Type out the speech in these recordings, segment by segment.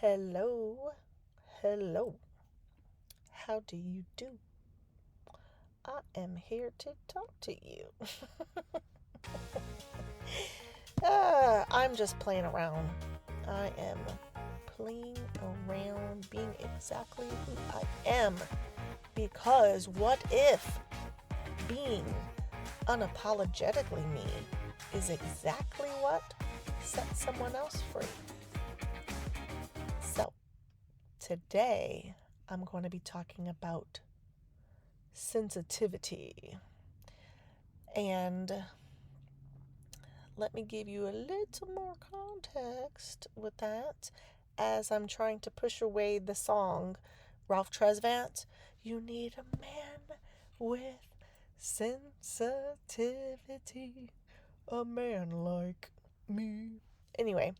Hello, hello. How do you do? I am here to talk to you. I'm just playing around. I am playing around being exactly who I am. Because what if being unapologetically me is exactly what sets someone else free? So, today I'm going to be talking about sensitivity. And let me give you a little more context with that as I'm trying to push away the song Ralph Tresvant. You need a man with sensitivity, a man like me. Anyway,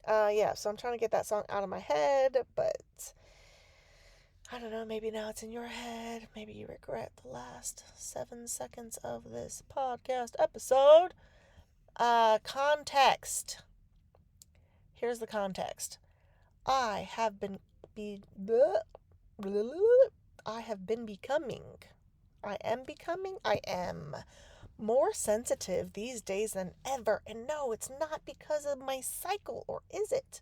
so I'm trying to get that song out of my head, but I don't know, maybe now it's in your head. Maybe you regret the last 7 seconds of this podcast episode. Context. Here's the context. I have been be I have been becoming. I am more sensitive these days than ever. And no, it's not because of my cycle, or is it?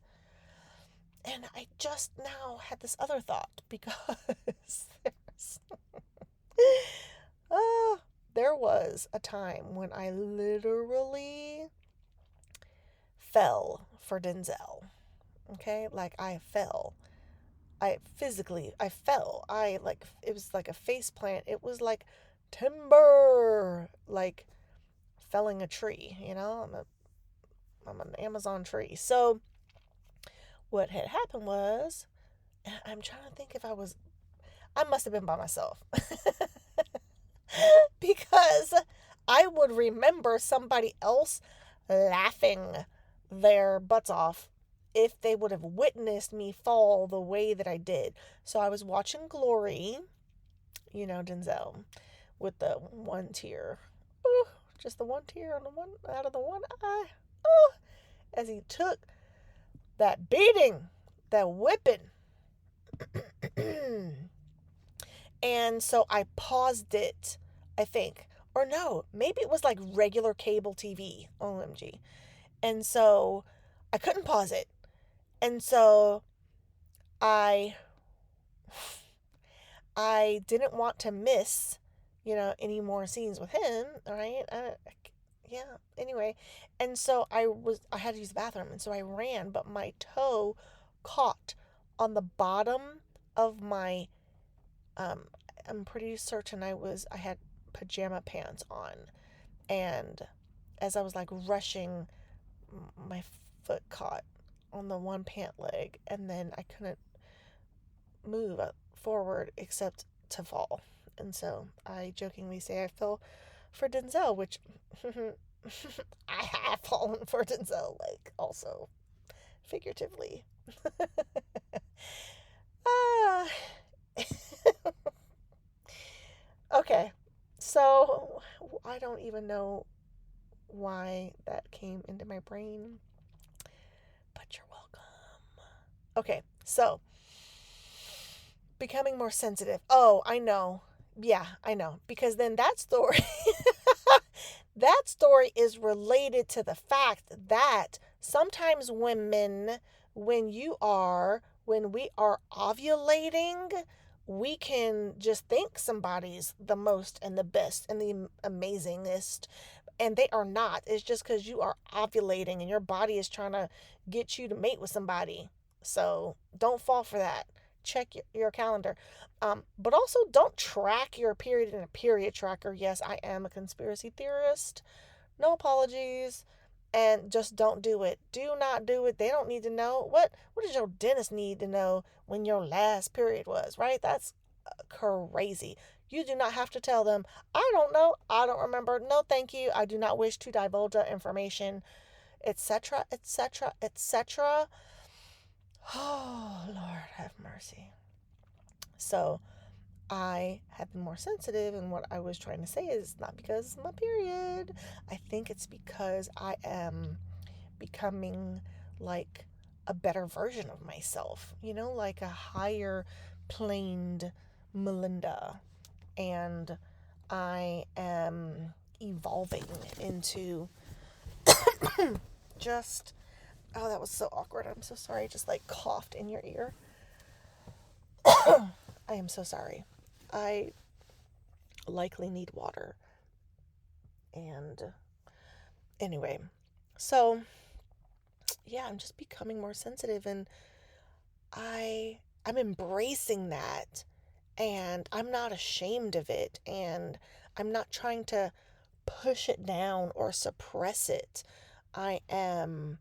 And I just now had this other thought because uh, there was a time when I literally fell for Denzel. Okay? Like I fell. I fell. It was like a face plant. It was like timber, like felling a tree, I'm an Amazon tree. So what had happened was, I'm trying to think if I must have been by myself. Because I would remember somebody else laughing their butts off if they would have witnessed me fall the way that I did. So I was watching Glory, Denzel, with the one tear. Ooh, just the one tear on the one out of the one eye. Ooh, as he took that beating, that whipping. And so I paused it, I think. Or no, maybe it was like regular cable TV. OMG. And so I couldn't pause it. And so I I didn't want to miss, any more scenes with him, right? Yeah, anyway. And so I had to use the bathroom, and so I ran, but my toe caught on the bottom of my um I'm pretty certain I had pajama pants on, and as I was like rushing, my foot caught on the one pant leg, and then I couldn't move forward except to fall. And so I jokingly say I fell for Denzel, which I have fallen for Denzel, like also figuratively. Ah. Okay, so I don't even know why that came into my brain, but you're welcome. Okay, so becoming more sensitive. Oh, I know. Yeah, I know. Because then that story that story is related to the fact that sometimes women, when we are ovulating, we can just think somebody's the most and the best and the amazingest, and they are not. It's just because you are ovulating and your body is trying to get you to mate with somebody. So don't fall for that. Check your calendar. But also don't track your period in a period tracker. Yes, I am a conspiracy theorist. No apologies. And just don't do it. Do not do it. They don't need to know. What does your dentist need to know when your last period was, right? That's crazy. You do not have to tell them, I don't know, I don't remember, no thank you, I do not wish to divulge that information, etc., etc., etc. Oh, Lord have mercy. So, I have been more sensitive, and what I was trying to say is not because it's my period. I think it's because I am becoming like a better version of myself, like a higher planed Melinda. And I am evolving into just, oh, that was so awkward. I'm so sorry. I just like coughed in your ear. I am so sorry. I likely need water. And anyway, so yeah, I'm just becoming more sensitive, and I'm embracing that, and I'm not ashamed of it, and I'm not trying to push it down or suppress it. I am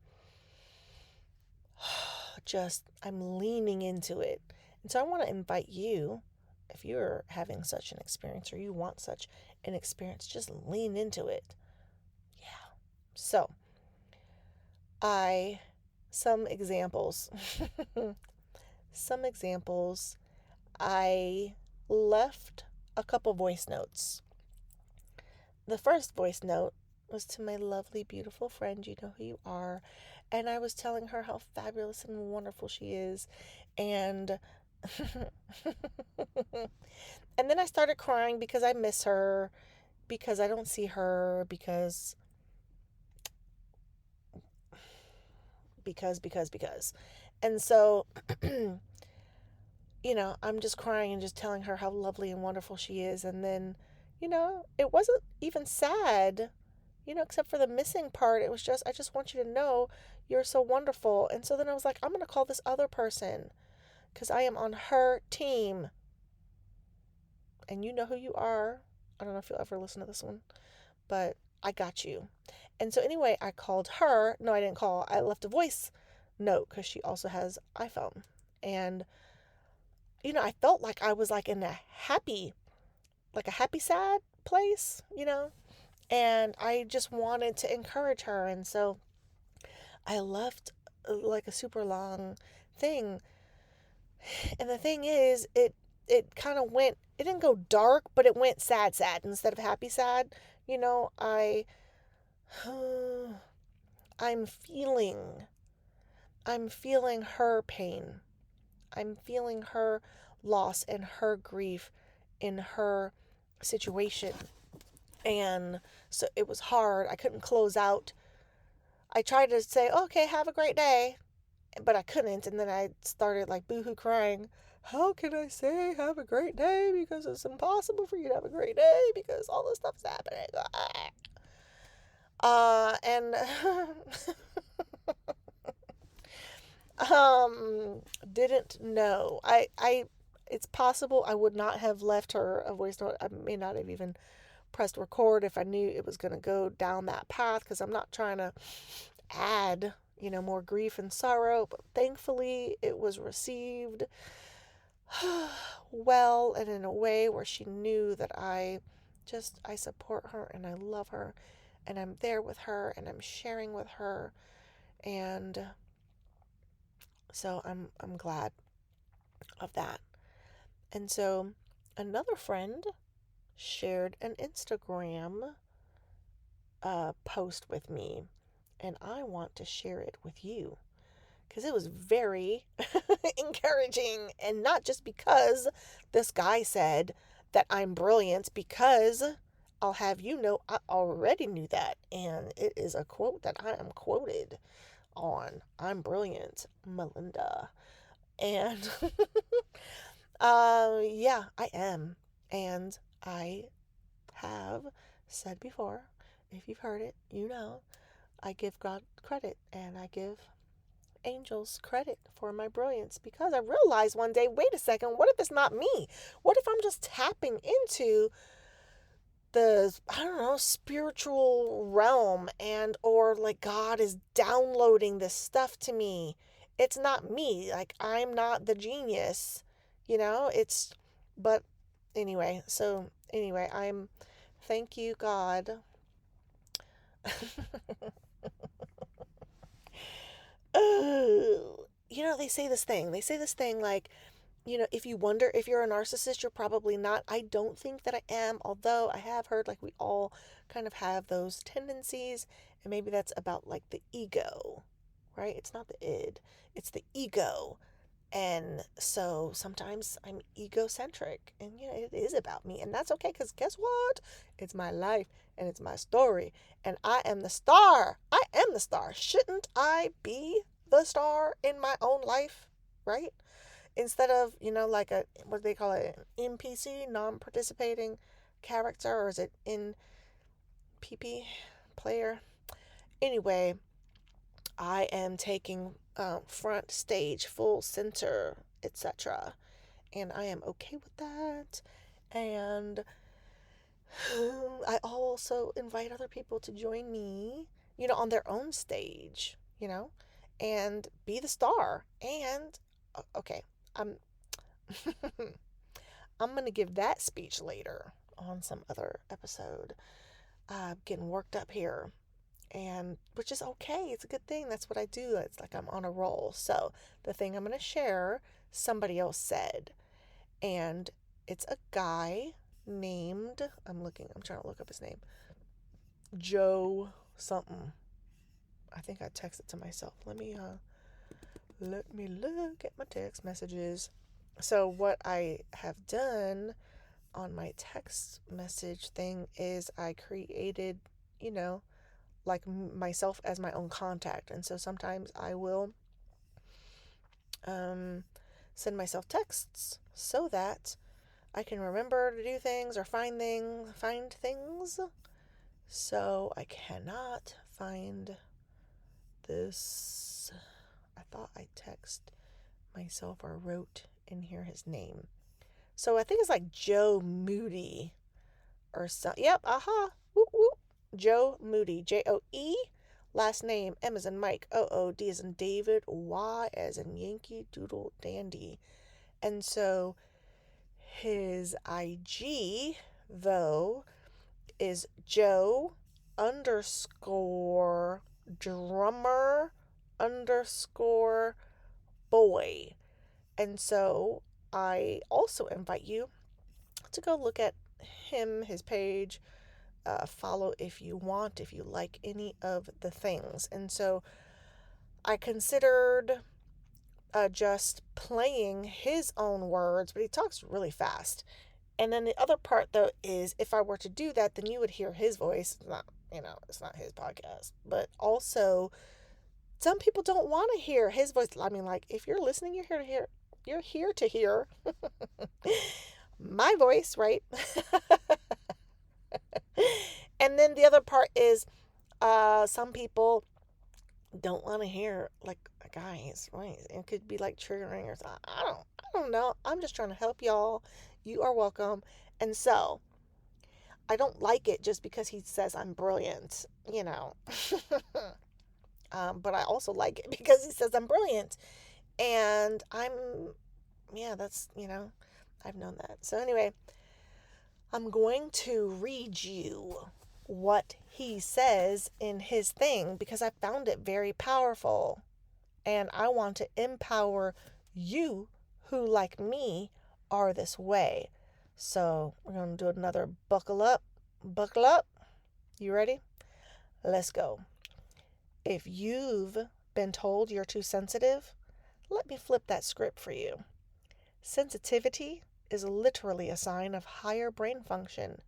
I'm leaning into it. And so I want to invite you, if you're having such an experience or you want such an experience, just lean into it. Yeah. So, I, some examples. Some examples. I left a couple voice notes. The first voice note was to my lovely, beautiful friend. You know who you are. And I was telling her how fabulous and wonderful she is. And and then I started crying because I miss her, because I don't see her, because. And so, I'm just crying and just telling her how lovely and wonderful she is. And then, it wasn't even sad, except for the missing part. It was just, I just want you to know you're so wonderful. And so then I was like, I'm going to call this other person because I am on her team. And you know who you are. I don't know if you'll ever listen to this one, but I got you. And so anyway, I called her. No, I didn't call. I left a voice note because she also has iPhone. And, I felt like I was like in a happy sad place, and I just wanted to encourage her. And so I left like a super long thing. And the thing is, it kind of went, it didn't go dark, but it went sad instead of happy sad. I I'm feeling I'm feeling her pain. I'm feeling her loss and her grief in her situation. And so it was hard. I couldn't close out. I tried to say, okay, have a great day, but I couldn't. And then I started like boohoo crying. How can I say have a great day? Because it's impossible for you to have a great day because all this stuff's happening. And didn't know. It's possible I would not have left her a voice note. I may not have even pressed record if I knew it was going to go down that path, because I'm not trying to add, more grief and sorrow. But thankfully, it was received well and in a way where she knew that I support her and I love her and I'm there with her and I'm sharing with her. And so I'm glad of that. And so another friend shared an Instagram post with me, and I want to share it with you because it was very encouraging. And not just because this guy said that I'm brilliant, because I'll have you know, I already knew that. And it is a quote that I am quoted on. I'm brilliant, Melinda. And yeah, I am. And I have said before, if you've heard it, I give God credit and I give angels credit for my brilliance, because I realized one day, wait a second, what if it's not me? What if I'm just tapping into the, I don't know, spiritual realm, and or like God is downloading this stuff to me? It's not me. Like, I'm not the genius, it's, but anyway, thank you, God. They say this thing like, if you wonder if you're a narcissist, you're probably not. I don't think that I am, although I have heard like we all kind of have those tendencies, and maybe that's about like the ego. right? It's not the id, it's the ego. And so sometimes I'm egocentric, and it is about me, and that's okay, because guess what? It's my life, and it's my story, and I am the star. I am the star. Shouldn't I be the star in my own life, right? Instead of, like a, what do they call it, an NPC, non-participating character, or is it in PP player? Anyway, I am taking front stage, full center, etc. And I am okay with that. And I also invite other people to join me, on their own stage, and be the star. And okay, I'm I'm gonna give that speech later on some other episode. Getting worked up here, and which is okay. It's a good thing. That's what I do. It's like I'm on a roll. So the thing I'm going to share, somebody else said, and it's a guy named, I'm trying to look up his name, Joe something. I think I texted to myself. Let me look at my text messages. So what I have done on my text message thing is I created, like myself as my own contact. And so sometimes I will send myself texts so that I can remember to do things or find things. So I cannot find this. I thought I text myself or wrote in here his name. So I think it's like Joe Moody or something. Yep, aha. Whoop, whoop. Joe Moody. Joe. Last name M as in Mike. OOD as in David. Y as in Yankee Doodle Dandy. And so his IG, though, is Joe _ drummer _ boy. And so I also invite you to go look at him, his page, follow if you want, if you like any of the things. And so I considered just playing his own words, but he talks really fast. And then the other part, though, is if I were to do that, then you would hear his voice. It's not, it's not his podcast. But also, some people don't want to hear his voice. I mean, like, if you're listening, you're here to hear my voice, right? And then the other part is some people don't want to hear like a guy's voice. It could be like triggering or something. I don't know. I'm just trying to help y'all. You are welcome. And so I don't like it just because he says I'm brilliant, but I also like it because he says I'm brilliant. And that's, I've known that. So anyway, I'm going to read you what he says in his thing because I found it very powerful. And I want to empower you who, like me, are this way. So we're going to do another buckle up. Buckle up. You ready? Let's go. If you've been told you're too sensitive, let me flip that script for you. Sensitivity is literally a sign of higher brain function.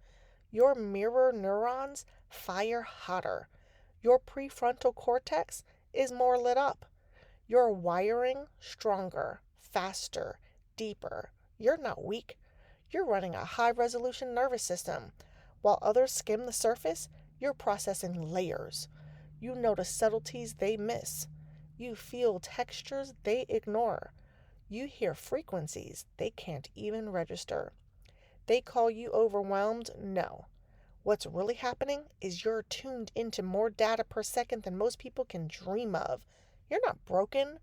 Your mirror neurons fire hotter. Your prefrontal cortex is more lit up. Your wiring stronger, faster, deeper. You're not weak. You're running a high-resolution nervous system. While others skim the surface, you're processing layers. You notice subtleties they miss. You feel textures they ignore. You hear frequencies they can't even register. They call you overwhelmed? No. What's really happening is you're tuned into more data per second than most people can dream of. You're not broken.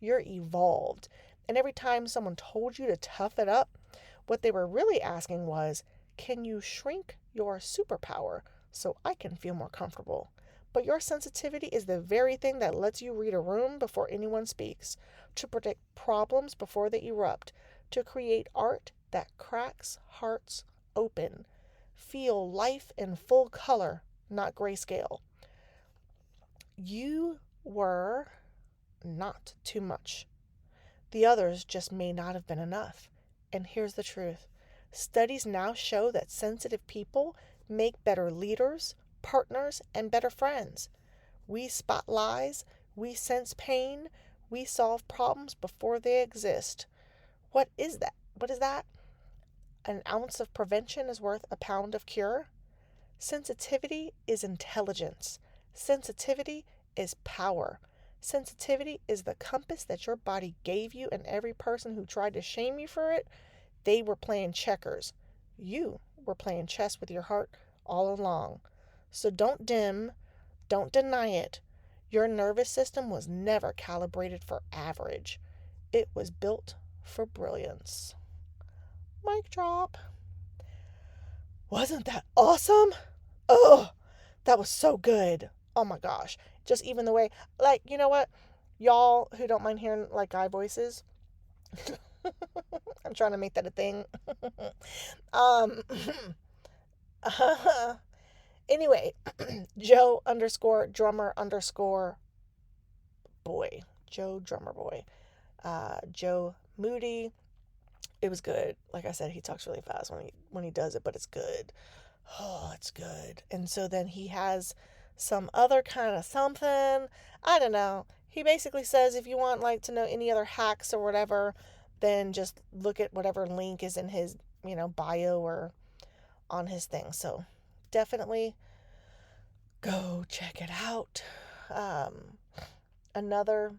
You're evolved. And every time someone told you to tough it up, what they were really asking was, can you shrink your superpower so I can feel more comfortable? But your sensitivity is the very thing that lets you read a room before anyone speaks, to predict problems before they erupt, to create art that cracks hearts open. Feel life in full color, not grayscale. You were not too much. The others just may not have been enough. And here's the truth. Studies now show that sensitive people make better leaders, partners, and better friends. We spot lies, we sense pain, we solve problems before they exist. What is that? What is that? An ounce of prevention is worth a pound of cure? Sensitivity is intelligence. Sensitivity is power. Sensitivity is the compass that your body gave you, and every person who tried to shame you for it, they were playing checkers. You were playing chess with your heart all along. So don't dim, don't deny it. Your nervous system was never calibrated for average. It was built for brilliance. Mic drop. Wasn't that awesome? Oh, that was so good. Oh my gosh. Just even the way, like, you know what? Y'all who don't mind hearing like guy voices, I'm trying to make that a thing. um, anyway, Joe underscore drummer underscore boy. Joe drummer boy. Joe Moody. It was good. Like I said, he talks really fast when he does it, but it's good. Oh, it's good. And so then he has some other kind of something. I don't know. He basically says if you want like to know any other hacks or whatever, then just look at whatever link is in his, bio or on his thing. So definitely go check it out. Um, another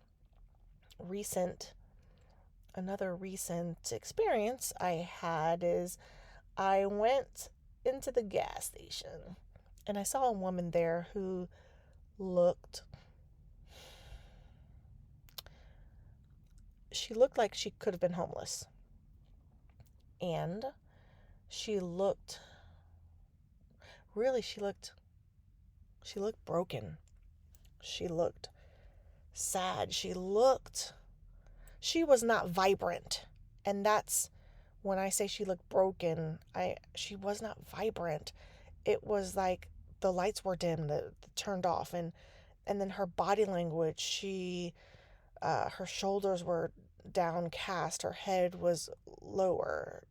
recent another recent experience I had is I went into the gas station and I saw a woman there who looked like she could have been homeless. And she looked really she looked broken. She looked sad. She was not vibrant. And that's when I say she looked broken, she was not vibrant. It was like the lights were dim, the turned off, and then her body language, her shoulders were downcast, her head was lower,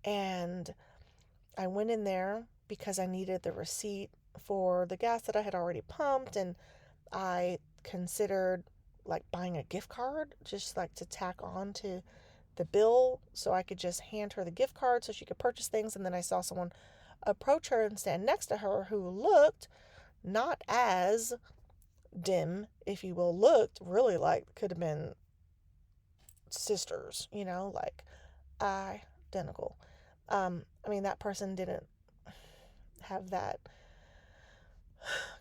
and I went in there because I needed the receipt for the gas that I had already pumped, and I considered like buying a gift card just like to tack on to the bill so I could just hand her the gift card so she could purchase things. And then I saw someone approach her and stand next to her who looked not as dim, if you will, looked really like could have been sisters, like identical. I mean, that person didn't have that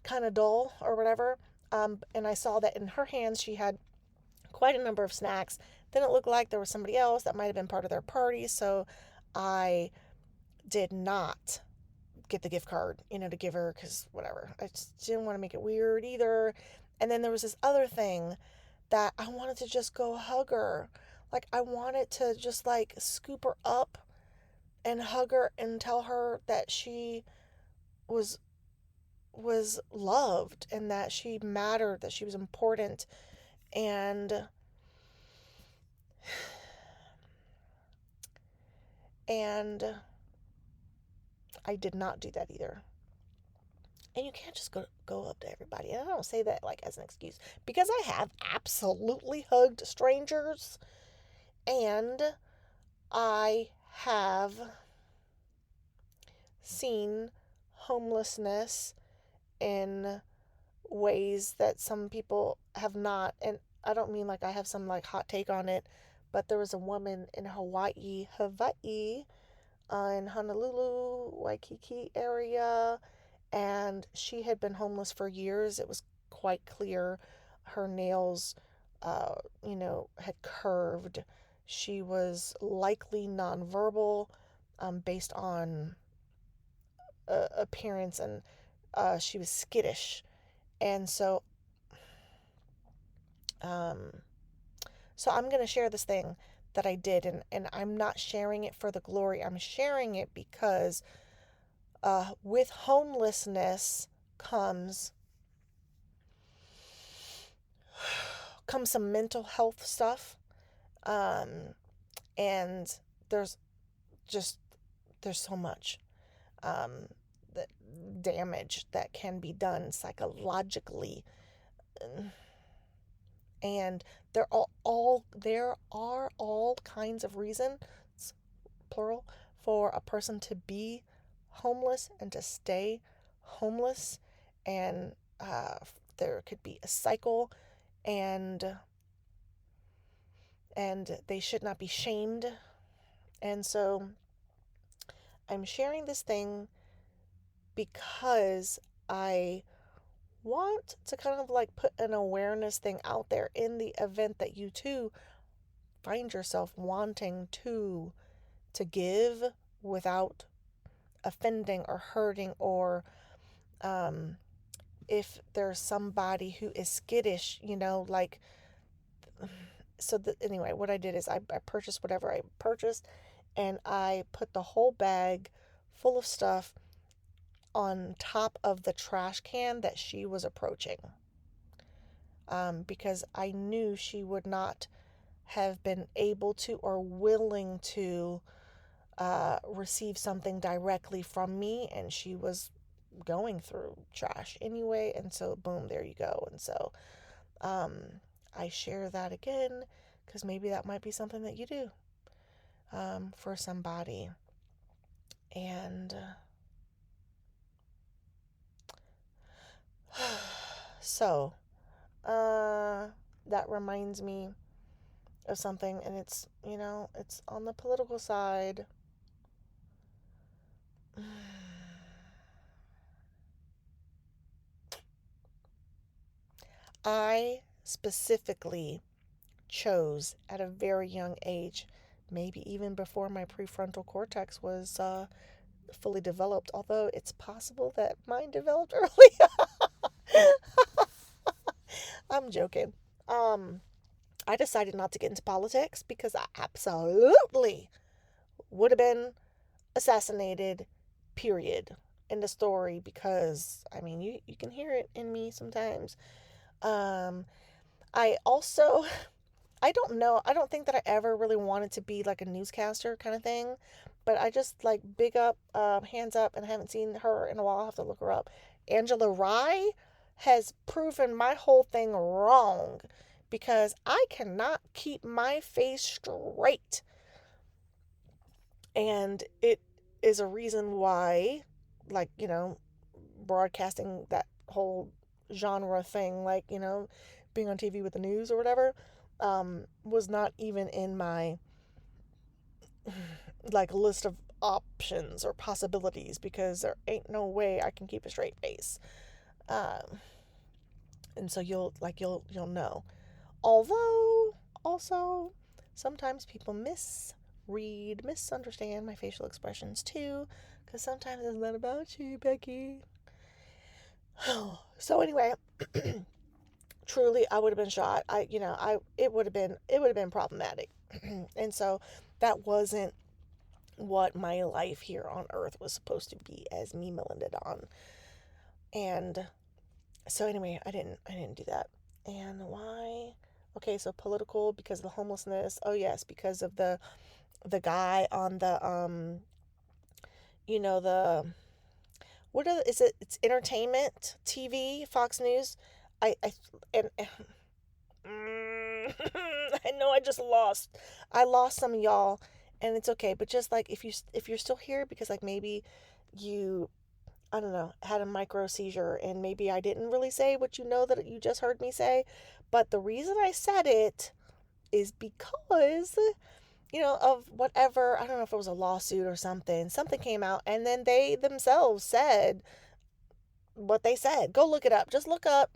kind of dull or whatever. And I saw that in her hands she had quite a number of snacks. Then it looked like there was somebody else that might have been part of their party. So I did not get the gift card, to give her because whatever. I just didn't want to make it weird either. And then there was this other thing that I wanted to just go hug her. Like I wanted to just like scoop her up and hug her and tell her that she was loved and that she mattered, that she was important. And I did not do that either. And you can't just go up to everybody. And I don't say that like as an excuse because I have absolutely hugged strangers and I have seen homelessness in ways that some people have not. And I don't mean like I have some like hot take on it, but there was a woman in Hawaii, in Honolulu, Waikiki area, and she had been homeless for years. It was quite clear her nails, had curved. She was likely nonverbal, based on appearance, and she was skittish. And um, so I'm going to share this thing that I did, and I'm not sharing it for the glory. I'm sharing it because with homelessness comes comes some mental health stuff. Um, and there's just, there's so much um, that damage that can be done psychologically. And there are all kinds of reasons, plural, for a person to be homeless and to stay homeless. And there could be a cycle, and they should not be shamed. And so I'm sharing this thing because I want to kind of like put an awareness thing out there in the event that you too find yourself wanting to give without offending or hurting, or if there's somebody who is skittish, like, so anyway, what I did is I purchased whatever I purchased, and I put the whole bag full of stuff on top of the trash can that she was approaching, because I knew she would not have been able to or willing to receive something directly from me, and she was going through trash anyway, and so boom, there you go. And so I share that again because maybe that might be something that you do for somebody. And so that reminds me of something, and it's on the political side. I specifically chose at a very young age, maybe even before my prefrontal cortex was fully developed, although it's possible that mine developed early. I'm joking. I decided not to get into politics because I absolutely would have been assassinated, period. In the story, because I mean, you can hear it in me sometimes. Um, I also, I don't know, I don't think that I ever really wanted to be like a newscaster kind of thing, but I just like big up, hands up, and I haven't seen her in a while. I'll have to look her up. Angela Rye has proven my whole thing wrong because I cannot keep my face straight. And it is a reason why, like, broadcasting that whole genre thing, like, being on TV with the news or whatever, was not even in my like list of options or possibilities because there ain't no way I can keep a straight face. Um, and so you'll know. Although also sometimes people misunderstand my facial expressions too, because sometimes it's not about you, Becky. So anyway, truly, I would have been shot. It would have been problematic, and so that wasn't what my life here on Earth was supposed to be as me, Melinda Dawn. And so anyway, I didn't do that. And why? Okay, so political because of the homelessness. Oh yes, because of the guy on the the is it? It's entertainment TV, Fox News. I and I know I just lost. I lost some of y'all, and it's okay. But just like if you're still here because like maybe you, I don't know, had a micro seizure, and maybe I didn't really say what that you just heard me say. But the reason I said it is because of whatever. I don't know if it was a lawsuit or something. Something came out, and then they themselves said what they said. Go look it up. Just look up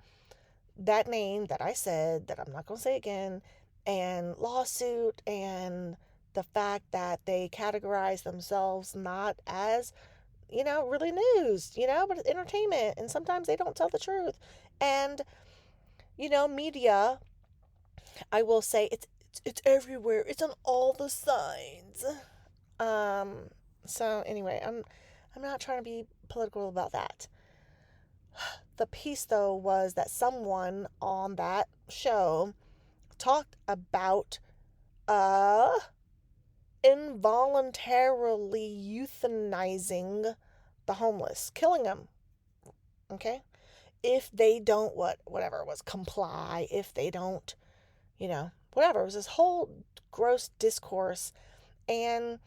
that name that I said that I'm not going to say again, and lawsuit, and the fact that they categorize themselves not as, really news, but it's entertainment, and sometimes they don't tell the truth. And, media, I will say it's everywhere. It's on all the signs. Um, so anyway, I'm not trying to be political about that. The piece though was that someone on that show talked about involuntarily euthanizing the homeless, killing them. Okay? If they don't, whatever it was, comply, if they don't, whatever. It was this whole gross discourse. And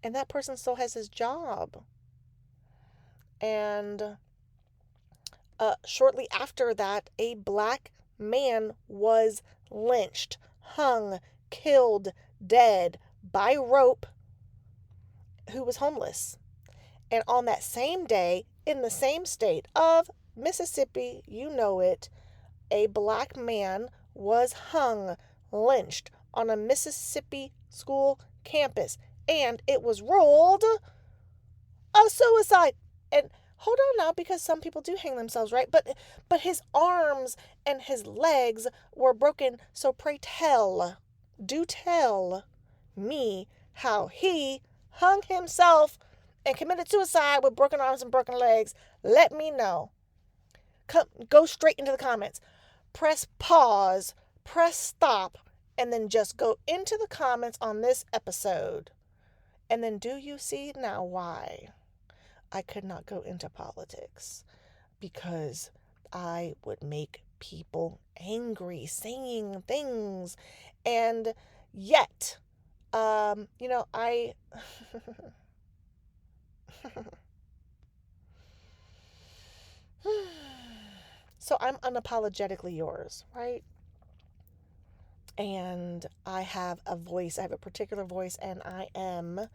that person still has his job. And shortly after that, a black man was lynched, hung, killed, dead by rope, who was homeless. And on that same day, in the same state of Mississippi, you know it, a black man was hung, lynched on a Mississippi school campus. And it was ruled a suicide. And hold on now, because some people do hang themselves, right? But his arms and his legs were broken. So pray do tell me how he hung himself and committed suicide with broken arms and broken legs. Let me know. Go straight into the comments. Press pause, press stop, and then just go into the comments on this episode. And then do you see now why I could not go into politics? Because I would make people angry saying things. And yet, I... So I'm unapologetically yours, right? And I have a voice. I have a particular voice, and I am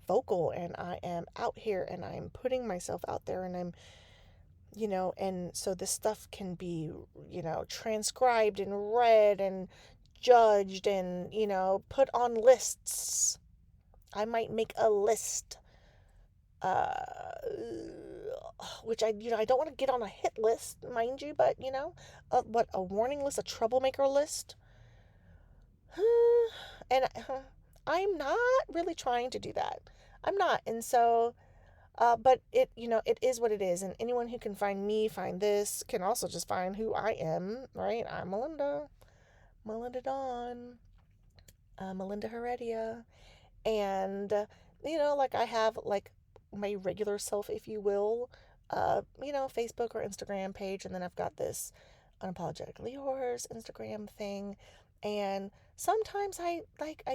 vocal, and I am out here, and I'm putting myself out there, and I'm, and so this stuff can be, transcribed and read and judged and, put on lists. I might make a list, which I don't want to get on a hit list, mind you, but, a warning list, a troublemaker list. And I'm not really trying to do that. I'm not. And so, but it, it is what it is. And anyone who can find me, find this, can also just find who I am, right? I'm Melinda Dawn, Melinda Heredia. And, I have my regular self, if you will, Facebook or Instagram page. And then I've got this Unapologetically Yours Instagram thing. And sometimes I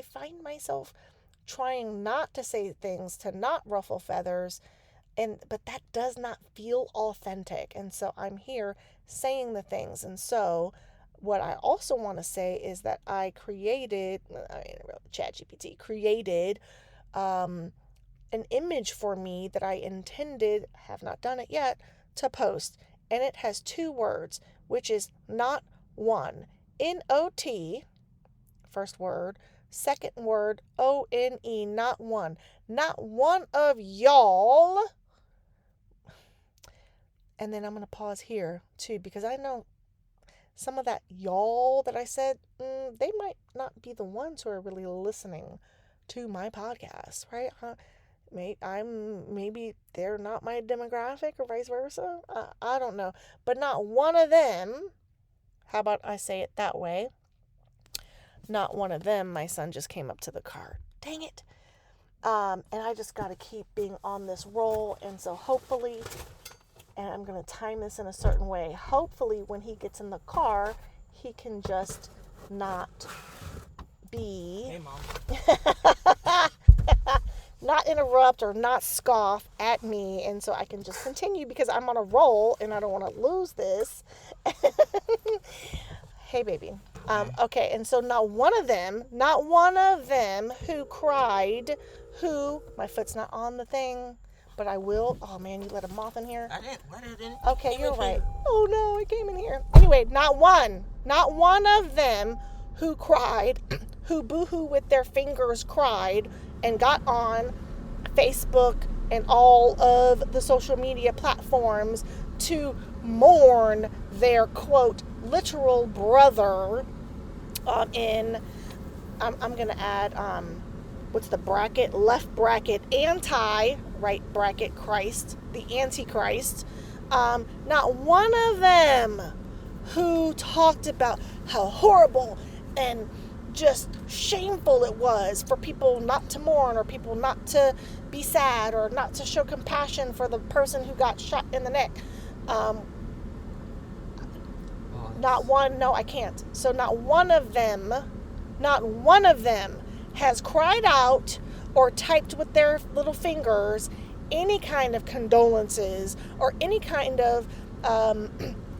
find myself trying not to say things, to not ruffle feathers, but that does not feel authentic. And so I'm here saying the things. And so what I also want to say is that ChatGPT created an image for me that I intended, have not done it yet, to post. And it has 2 words, which is not one. N-O-T, first word. Second word, O-N-E, not one. Not one of y'all. And then I'm going to pause here, too, because I know some of that y'all that I said, they might not be the ones who are really listening to my podcast, right? Maybe they're not my demographic or vice versa. I don't know. But not one of them, how about I say it that way? Not one of them. My son just came up to the car. Dang it. And I just got to keep being on this roll. And so hopefully, and I'm going to time this in a certain way, hopefully when he gets in the car, he can just not be... Hey, Mom. Not interrupt or not scoff at me. And so I can just continue because I'm on a roll and I don't want to lose this. Hey, baby. Okay, and so not one of them who cried, my foot's not on the thing, but I will. Oh, man, you let a moth in here? I didn't let it in. Okay, you're right. Oh, no, it came in here. Anyway, not one of them who cried, who boo-hoo with their fingers cried and got on Facebook and all of the social media platforms to mourn their, quote, literal brother I'm going to add, what's the bracket? Left bracket, anti, right bracket, Christ, the Antichrist. Not one of them who talked about how horrible and just shameful it was for people not to mourn, or people not to be sad, or not to show compassion for the person who got shot in the neck. Not one, no, I can't. So not one of them has cried out or typed with their little fingers any kind of condolences or any kind of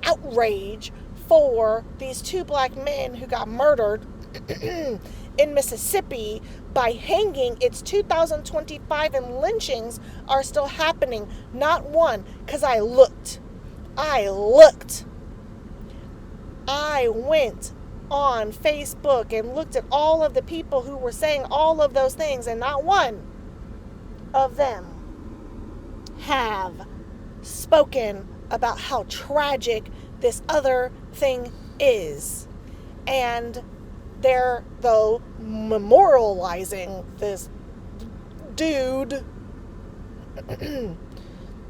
outrage for these two black men who got murdered in Mississippi by hanging. It's 2025 and lynchings are still happening. Not one, because I looked. I went on Facebook and looked at all of the people who were saying all of those things, and not one of them have spoken about how tragic this other thing is. And they're, though, memorializing this dude,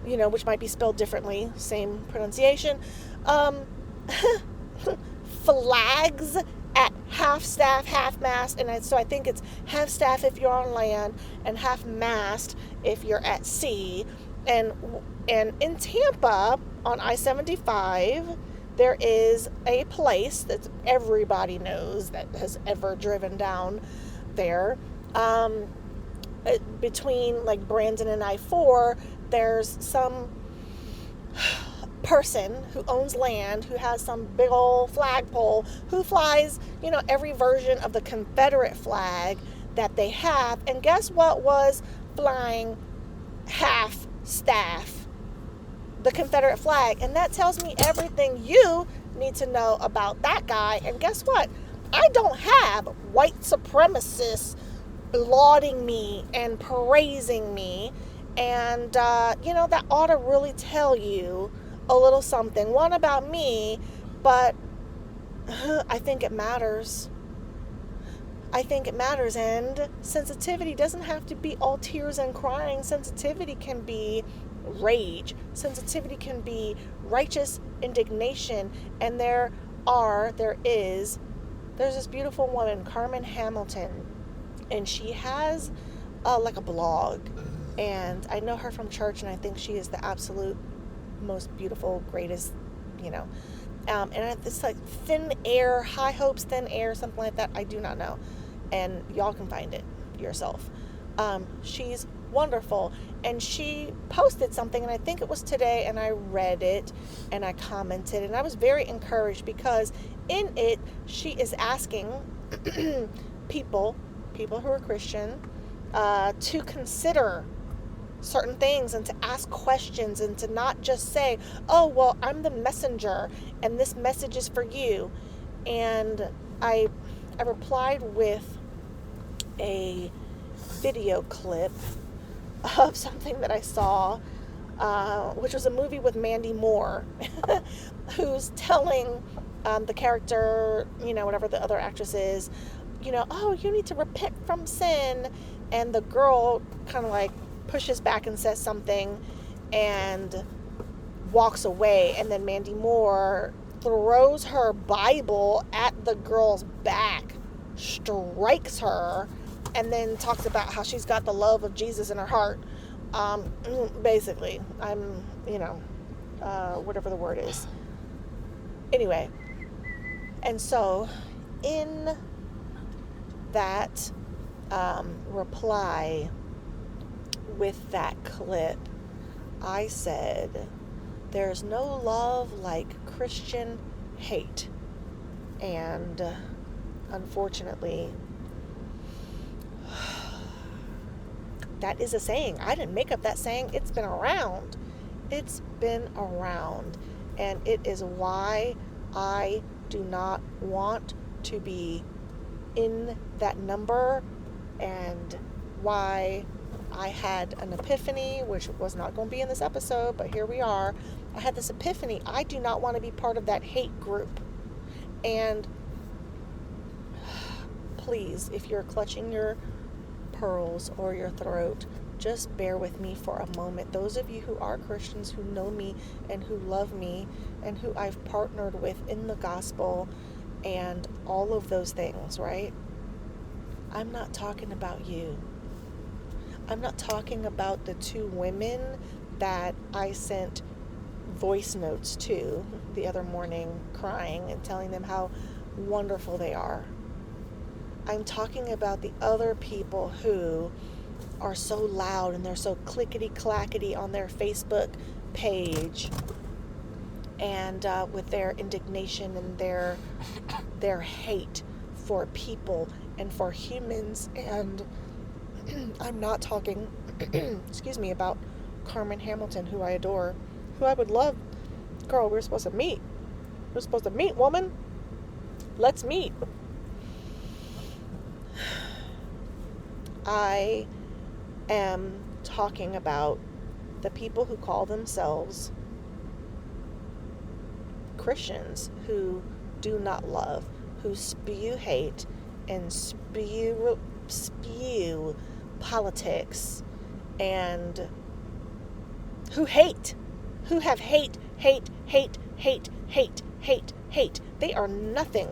which might be spelled differently, same pronunciation, flags at half staff, half mast, and so I think it's half staff if you're on land and half mast if you're at sea. And in Tampa on I-75, there is a place that everybody knows that has ever driven down there. Between like Brandon and I-4, there's some person who owns land, who has some big old flagpole, who flies, every version of the Confederate flag that they have. And guess what was flying half staff? The Confederate flag. And that tells me everything you need to know about that guy. And guess what? I don't have white supremacists lauding me and praising me. And, that ought to really tell you a little something. One, about me, but I think it matters. And sensitivity doesn't have to be all tears and crying. Sensitivity can be rage. Sensitivity can be righteous indignation. And there's this beautiful woman, Carmen Hamilton, and she has like a blog, and I know her from church, and I think she is the absolute most beautiful, greatest, and it's like Thin Air, High Hopes, Thin Air, something like that. I do not know, and y'all can find it yourself. She's wonderful, and she posted something, and I think it was today, and I read it, and I commented, and I was very encouraged, because in it, she is asking people who are Christian to consider certain things, and to ask questions, and to not just say, oh, well, I'm the messenger and this message is for you. And I replied with a video clip of something that I saw, which was a movie with Mandy Moore, who's telling the character, whatever the other actress is, oh, you need to repent from sin. And the girl kind of like pushes back and says something and walks away. And then Mandy Moore throws her Bible at the girl's back, strikes her, and then talks about how she's got the love of Jesus in her heart. Basically, whatever the word is. Anyway, and so in that reply with that clip, I said, there's no love like Christian hate. And unfortunately, that is a saying. I didn't make up that saying. It's been around. And it is why I do not want to be in that number, and why I had an epiphany, which was not going to be in this episode, but here we are. I had this epiphany. I do not want to be part of that hate group. And please, if you're clutching your pearls or your throat, just bear with me for a moment. Those of you who are Christians, who know me and who love me and who I've partnered with in the gospel and all of those things, right? I'm not talking about you. I'm not talking about the two women that I sent voice notes to the other morning crying and telling them how wonderful they are. I'm talking about the other people who are so loud and they're so clickety clackety on their Facebook page and with their indignation and their hate for people and for humans. And I'm not talking excuse me, about Carmen Hamilton, who I adore, who I would love. Girl, we're supposed to meet. We're supposed to meet, woman. Let's meet. I am talking about the people who call themselves Christians, who do not love, who spew hate and spew politics, and who hate, who have hate. They are nothing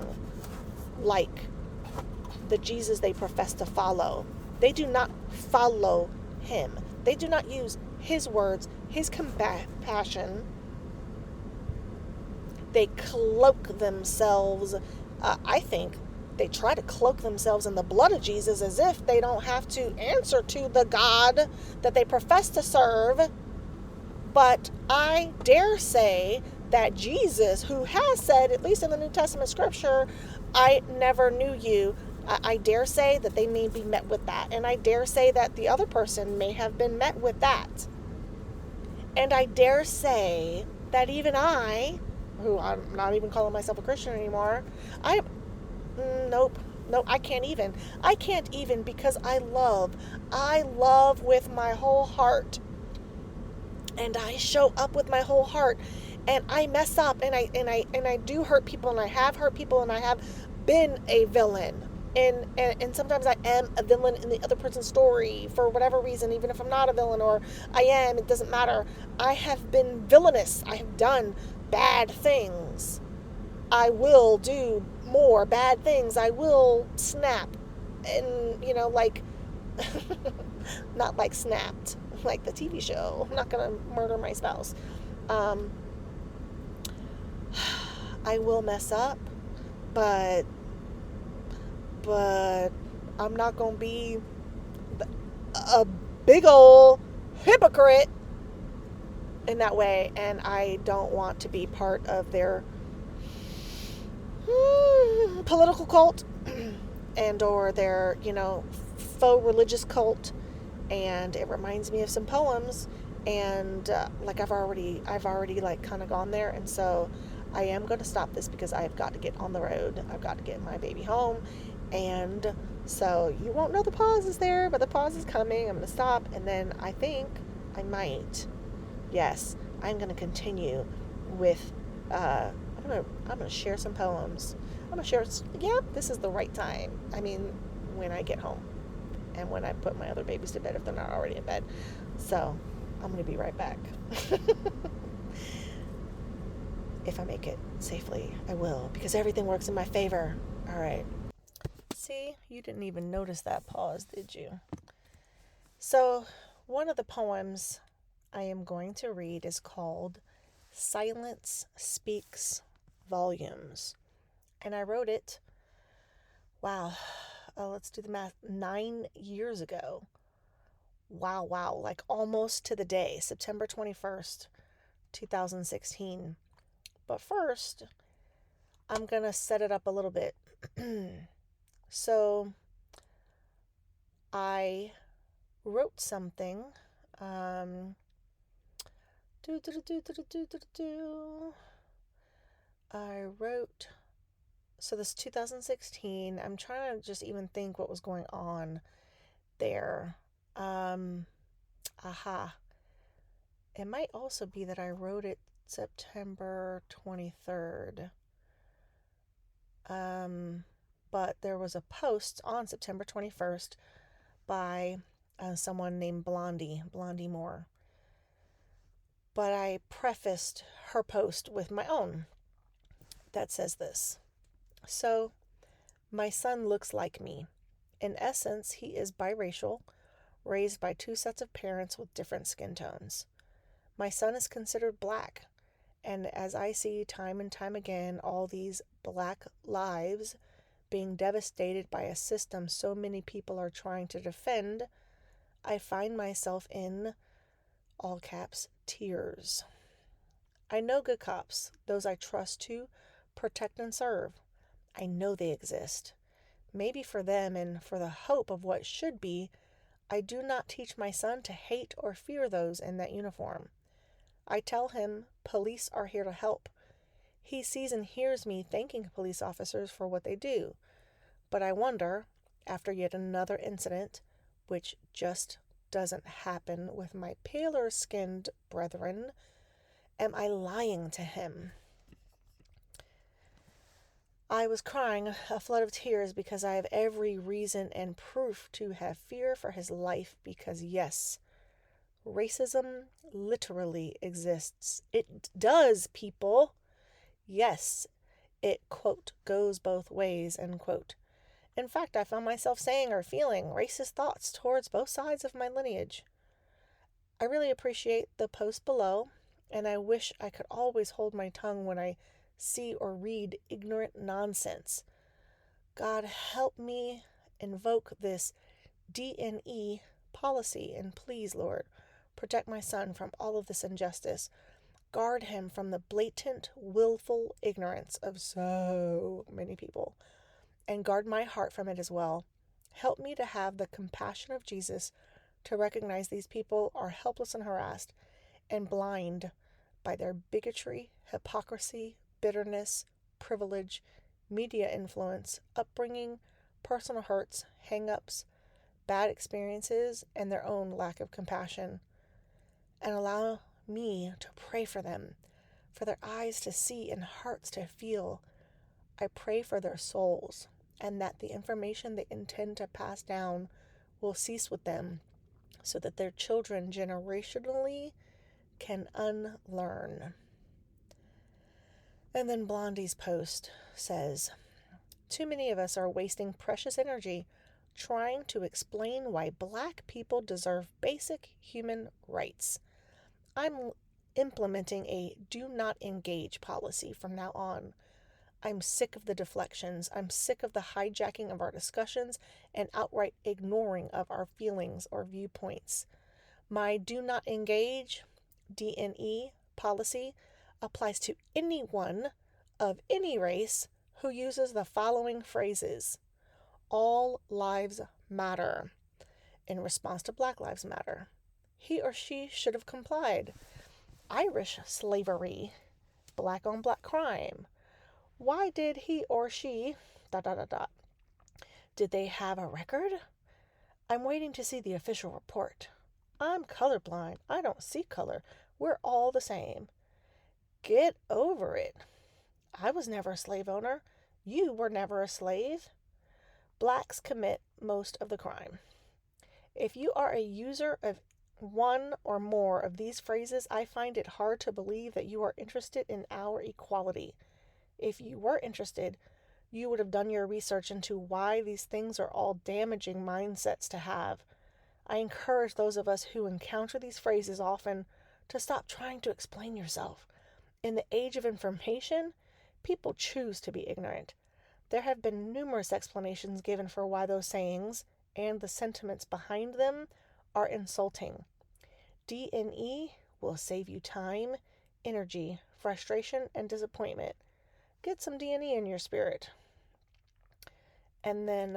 like the Jesus they profess to follow. They do not follow him. They do not use his words, his compassion. They cloak themselves. I think they try to cloak themselves in the blood of Jesus as if they don't have to answer to the God that they profess to serve. But I dare say that Jesus, who has said, at least in the New Testament scripture, I never knew you, I dare say that they may be met with that. And I dare say that the other person may have been met with that. And I dare say that even I, who I'm not even calling myself a Christian anymore, nope, I can't even. I can't even because I love with my whole heart. And I show up with my whole heart, and I mess up, and I do hurt people, and I have hurt people, and I have been a villain. And sometimes I am a villain in the other person's story for whatever reason, even if I'm not a villain, or I am, it doesn't matter. I have been villainous. I have done bad things. I will do more bad things. I will snap. And, like, not like Snapped, like the TV show. I'm not going to murder my spouse. I will mess up, but I'm not going to be a big old hypocrite in that way, and I don't want to be part of their political cult and or their, faux religious cult. And it reminds me of some poems, and like I've already like kind of gone there, and so I am going to stop this because I've got to get on the road. I've got to get my baby home, and so you won't know the pause is there, but the pause is coming. I'm going to stop, and then I think I might, yes, I'm going to continue with I'm going to share some poems. I'm going to share, this is the right time. I mean, when I get home and when I put my other babies to bed if they're not already in bed. So I'm going to be right back. If I make it safely, I will, because everything works in my favor. All right. See, you didn't even notice that pause, did you? So one of the poems I am going to read is called Silence Speaks Volumes. And I wrote it, let's do the math, 9 years ago. Wow, like almost to the day, September 21st, 2016. But first, I'm going to set it up a little bit. So, I wrote something. I wrote, so this 2016, I'm trying to just even think what was going on there. It might also be that I wrote it September 23rd. But there was a post on September 21st by someone named Blondie Moore. But I prefaced her post with my own that says this. So, my son looks like me. In essence, he is biracial, raised by two sets of parents with different skin tones. My son is considered black, and as I see time and time again all these black lives being devastated by a system so many people are trying to defend, I find myself in, all caps, tears. I know good cops, those I trust to protect and serve. I know they exist. Maybe for them and for the hope of what should be, I do not teach my son to hate or fear those in that uniform. I tell him police are here to help. He sees and hears me thanking police officers for what they do. But I wonder, after yet another incident, which just doesn't happen with my paler skinned brethren, am I lying to him? I was crying a flood of tears because I have every reason and proof to have fear for his life because, yes, racism literally exists. It does, people. Yes, it, quote, goes both ways, end quote. In fact, I found myself saying or feeling racist thoughts towards both sides of my lineage. I really appreciate the post below, and I wish I could always hold my tongue when I see or read ignorant nonsense. God, help me invoke this DNE policy, and please, Lord, protect my son from all of this injustice. Guard him from the blatant, willful ignorance of so many people, and guard my heart from it as well. Help me to have the compassion of Jesus to recognize these people are helpless and harassed and blind by their bigotry, hypocrisy, bitterness, privilege, media influence, upbringing, personal hurts, hang-ups, bad experiences, and their own lack of compassion. And allow me to pray for them, for their eyes to see and hearts to feel. I pray for their souls, and that the information they intend to pass down will cease with them, so that their children generationally can unlearn. And then Blondie's post says, too many of us are wasting precious energy trying to explain why black people deserve basic human rights. I'm implementing a do not engage policy from now on. I'm sick of the deflections. I'm sick of the hijacking of our discussions and outright ignoring of our feelings or viewpoints. My do not engage, DNE, policy applies to anyone of any race who uses the following phrases: all lives matter, in response to Black Lives Matter. He or she should have complied. Irish slavery, black on black crime. Why did he or she ... Did they have a record? I'm waiting to see the official report. I'm colorblind. I don't see color. We're all the same. Get over it. I was never a slave owner. You were never a slave. Blacks commit most of the crime. If you are a user of one or more of these phrases, I find it hard to believe that you are interested in our equality. If you were interested, you would have done your research into why these things are all damaging mindsets to have. I encourage those of us who encounter these phrases often to stop trying to explain yourself. In the age of information, people choose to be ignorant. There have been numerous explanations given for why those sayings and the sentiments behind them are insulting. DNE will save you time, energy, frustration, and disappointment. Get some DNE in your spirit. And then,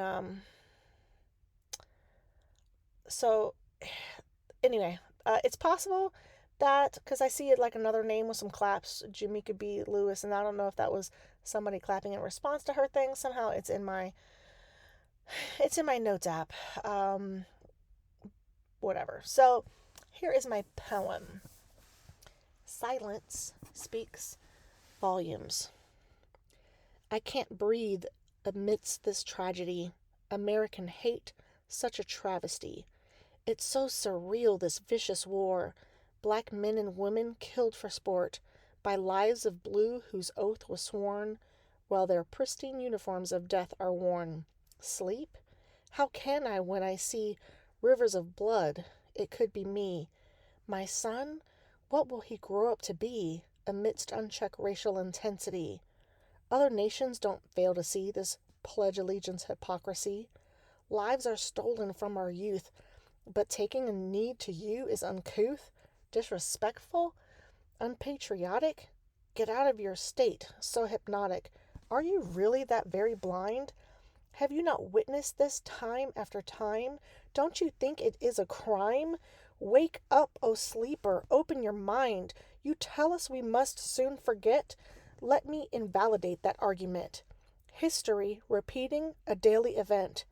it's possible that, because I see it like another name with some claps, Jamaica B. Lewis, and I don't know if that was somebody clapping in response to her thing. Somehow it's in my notes app. Whatever. So here is my poem. Silence speaks volumes. I can't breathe amidst this tragedy. American hate, such a travesty. It's so surreal, this vicious war. Black men and women killed for sport by lives of blue whose oath was sworn, while their pristine uniforms of death are worn. Sleep? How can I when I see rivers of blood? It could be me. My son? What will he grow up to be amidst unchecked racial intensity? Other nations don't fail to see this pledge allegiance hypocrisy. Lives are stolen from our youth, but taking a knee to you is uncouth, disrespectful, unpatriotic. Get out of your state, so hypnotic. Are you really that very blind? Have you not witnessed this time after time? Don't you think it is a crime? Wake up, O sleeper, open your mind. You tell us we must soon forget? Let me invalidate that argument. History repeating a daily event.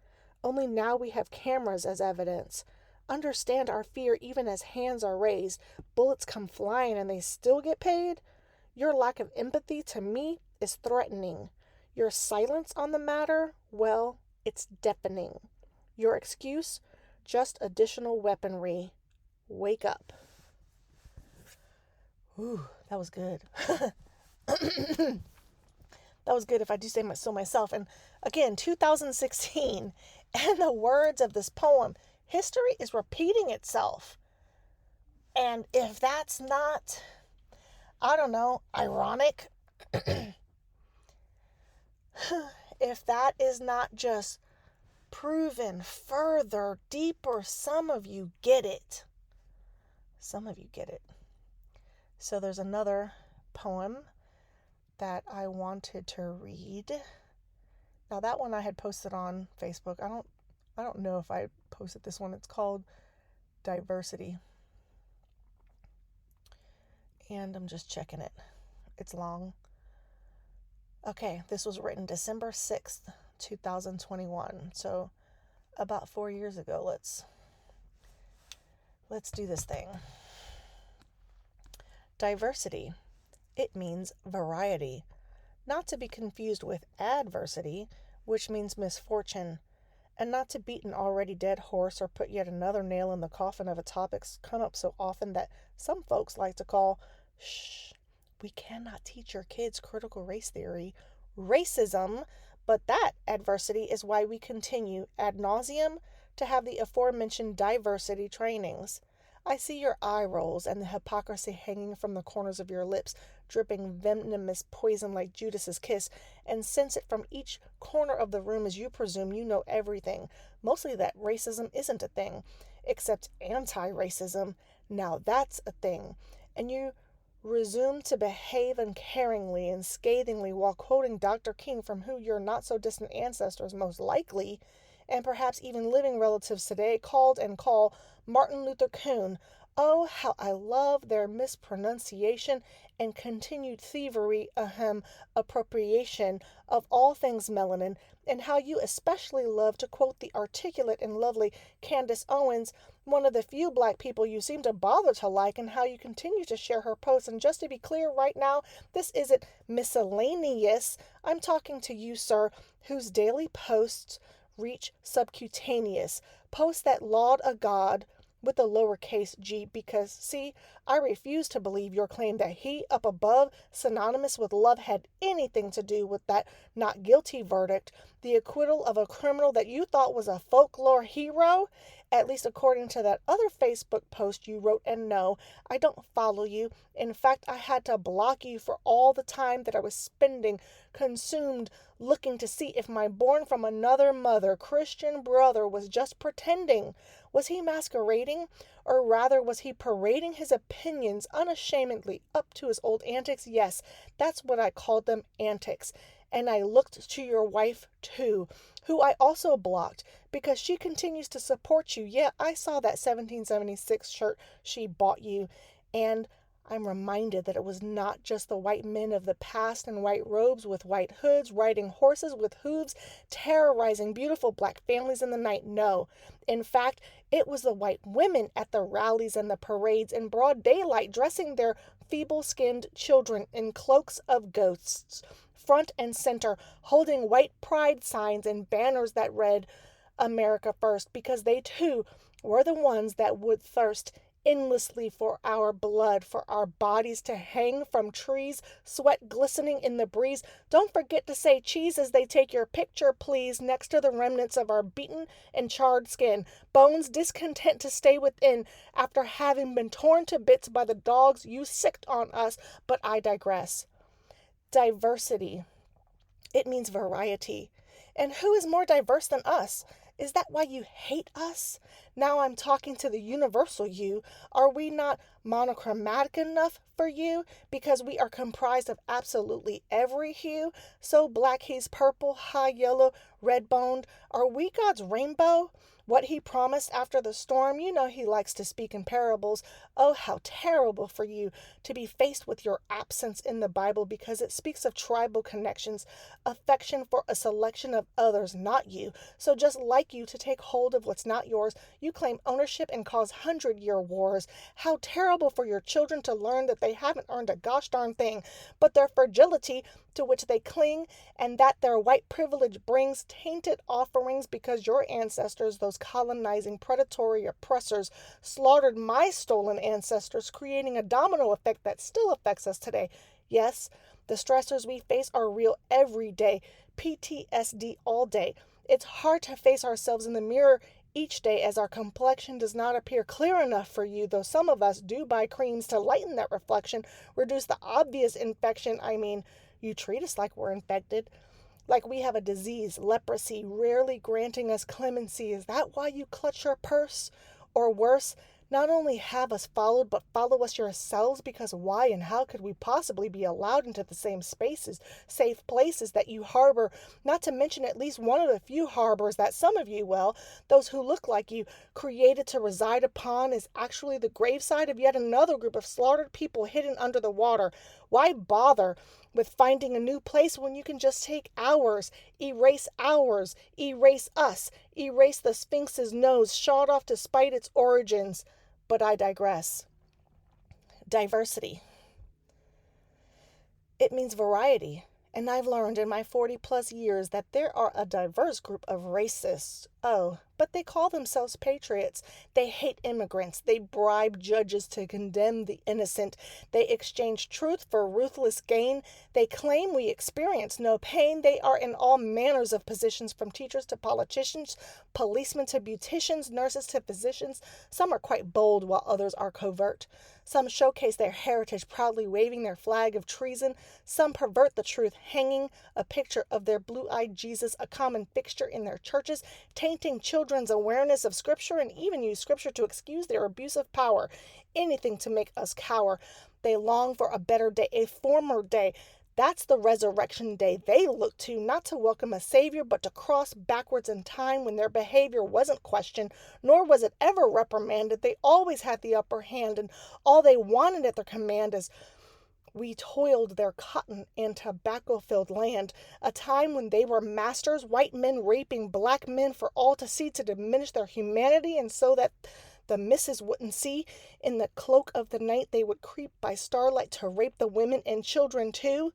Only now we have cameras as evidence. Understand our fear even as hands are raised. Bullets come flying and they still get paid? Your lack of empathy to me is threatening. Your silence on the matter, well, it's deafening. Your excuse, just additional weaponry. Wake up. Ooh, that was good. That was good if I do say so myself. And again, 2016, and the words of this poem, history is repeating itself. And if that's not, I don't know, ironic, if that is not just proven further, deeper, some of you get it. Some of you get it. So there's another poem that I wanted to read. Now that one I had posted on Facebook. I don't know if I posted this one. It's called Diversity. And I'm just checking it. It's long. Okay, this was written December 6th, 2021. So about 4 years ago. Let's do this thing. Diversity. It means variety, not to be confused with adversity, which means misfortune, and not to beat an already dead horse or put yet another nail in the coffin of a topic's come up so often that some folks like to call, shh, we cannot teach your kids critical race theory, racism, but that adversity is why we continue ad nauseum to have the aforementioned diversity trainings. I see your eye rolls and the hypocrisy hanging from the corners of your lips, dripping venomous poison like Judas's kiss, and sense it from each corner of the room as you presume you know everything, mostly that racism isn't a thing, except anti-racism. Now that's a thing. And you resume to behave uncaringly and scathingly while quoting Dr. King, from who your not-so-distant ancestors most likely, and perhaps even living relatives today, called and call Martin Luther King. Oh, how I love their mispronunciation and continued thievery, appropriation of all things melanin, and how you especially love to quote the articulate and lovely Candace Owens, one of the few black people you seem to bother to like, and how you continue to share her posts. And just to be clear right now, this isn't miscellaneous. I'm talking to you, sir, whose daily posts reach subcutaneous, posts that laud a god with a lowercase g, because, see, I refuse to believe your claim that he up above, synonymous with love, had anything to do with that not guilty verdict, the acquittal of a criminal that you thought was a folklore hero, at least according to that other Facebook post you wrote. And no, I don't follow you. In fact, I had to block you for all the time that I was spending consumed looking to see if my born from another mother Christian brother was just pretending. Was he masquerading? Or rather, was he parading his opinions unashamedly up to his old antics? Yes, that's what I called them, antics. And I looked to your wife, too, who I also blocked because she continues to support you. Yeah, I saw that 1776 shirt she bought you, and I'm reminded that it was not just the white men of the past in white robes with white hoods, riding horses with hooves, terrorizing beautiful black families in the night. No, in fact, it was the white women at the rallies and the parades in broad daylight, dressing their feeble-skinned children in cloaks of ghosts, front and center, holding white pride signs and banners that read America First, because they too We're the ones that would thirst endlessly for our blood, for our bodies to hang from trees, sweat glistening in the breeze. Don't forget to say cheese as they take your picture, please, next to the remnants of our beaten and charred skin. Bones discontent to stay within after having been torn to bits by the dogs you sicked on us, but I digress. Diversity. It means variety. And who is more diverse than us? Is that why you hate us? Now I'm talking to the universal you. Are we not monochromatic enough for you? Because we are comprised of absolutely every hue. So black he's purple, high yellow, red boned. Are we God's rainbow? What he promised after the storm, you know he likes to speak in parables. Oh, how terrible for you to be faced with your absence in the Bible because it speaks of tribal connections, affection for a selection of others, not you. So just like you to take hold of what's not yours, you claim ownership and cause 100-year wars. How terrible for your children to learn that they haven't earned a gosh darn thing, but their fragility to which they cling, and that their white privilege brings tainted offerings because your ancestors, those colonizing predatory oppressors, slaughtered my stolen ancestors, creating a domino effect that still affects us today. Yes, the stressors we face are real every day, PTSD all day. It's hard to face ourselves in the mirror each day as our complexion does not appear clear enough for you, though some of us do buy creams to lighten that reflection, reduce the obvious infection. You treat us like we're infected, like we have a disease, leprosy, rarely granting us clemency. Is that why you clutch your purse? Or worse, not only have us followed, but follow us yourselves? Because why and how could we possibly be allowed into the same spaces, safe places that you harbor, not to mention at least one of the few harbors that some of you, well, those who look like you, created to reside upon is actually the graveside of yet another group of slaughtered people hidden under the water? Why bother with finding a new place when you can just take ours, erase us, erase the Sphinx's nose, shot off to spite its origins? But I digress. Diversity. It means variety. And I've learned in my 40 plus years that there are a diverse group of racists. Oh, but they call themselves patriots. They hate immigrants. They bribe judges to condemn the innocent. They exchange truth for ruthless gain. They claim we experience no pain. They are in all manners of positions, from teachers to politicians, policemen to beauticians, nurses to physicians. Some are quite bold while others are covert. Some showcase their heritage, proudly waving their flag of treason. Some pervert the truth, hanging a picture of their blue-eyed Jesus, a common fixture in their churches, tainting children's awareness of Scripture, and even use Scripture to excuse their abuse of power. Anything to make us cower. They long for a better day, a former day. That's the resurrection day they look to, not to welcome a Savior, but to cross backwards in time when their behavior wasn't questioned, nor was it ever reprimanded. They always had the upper hand, and all they wanted at their command is we toiled their cotton and tobacco-filled land, a time when they were masters, white men raping black men for all to see, to diminish their humanity, and so that the missus wouldn't see. In the cloak of the night they would creep by starlight to rape the women and children too.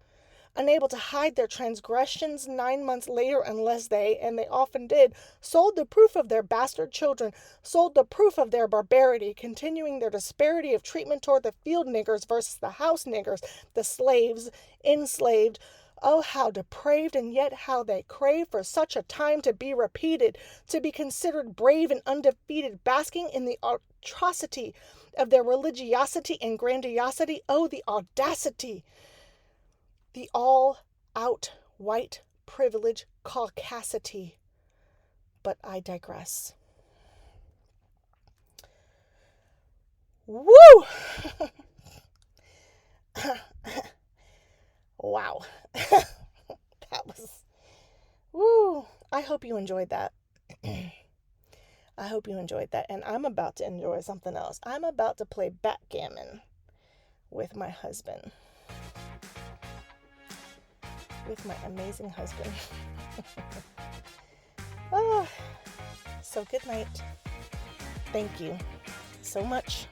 Unable to hide their transgressions 9 months later, unless they, and they often did, sold the proof of their bastard children, sold the proof of their barbarity, continuing their disparity of treatment toward the field niggers versus the house niggers, the slaves, enslaved. Oh, how depraved, and yet how they crave for such a time to be repeated, to be considered brave and undefeated, basking in the atrocity of their religiosity and grandiosity. Oh, the audacity! The all-out white privilege caucasity. But I digress. Woo! Wow. That was... Woo! I hope you enjoyed that. I hope you enjoyed that. And I'm about to enjoy something else. I'm about to play backgammon with my husband. With my amazing husband. So good night. Thank you so much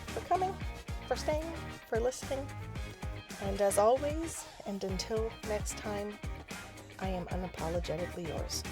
for coming, for staying, for listening. And as always, and until next time, I am unapologetically yours.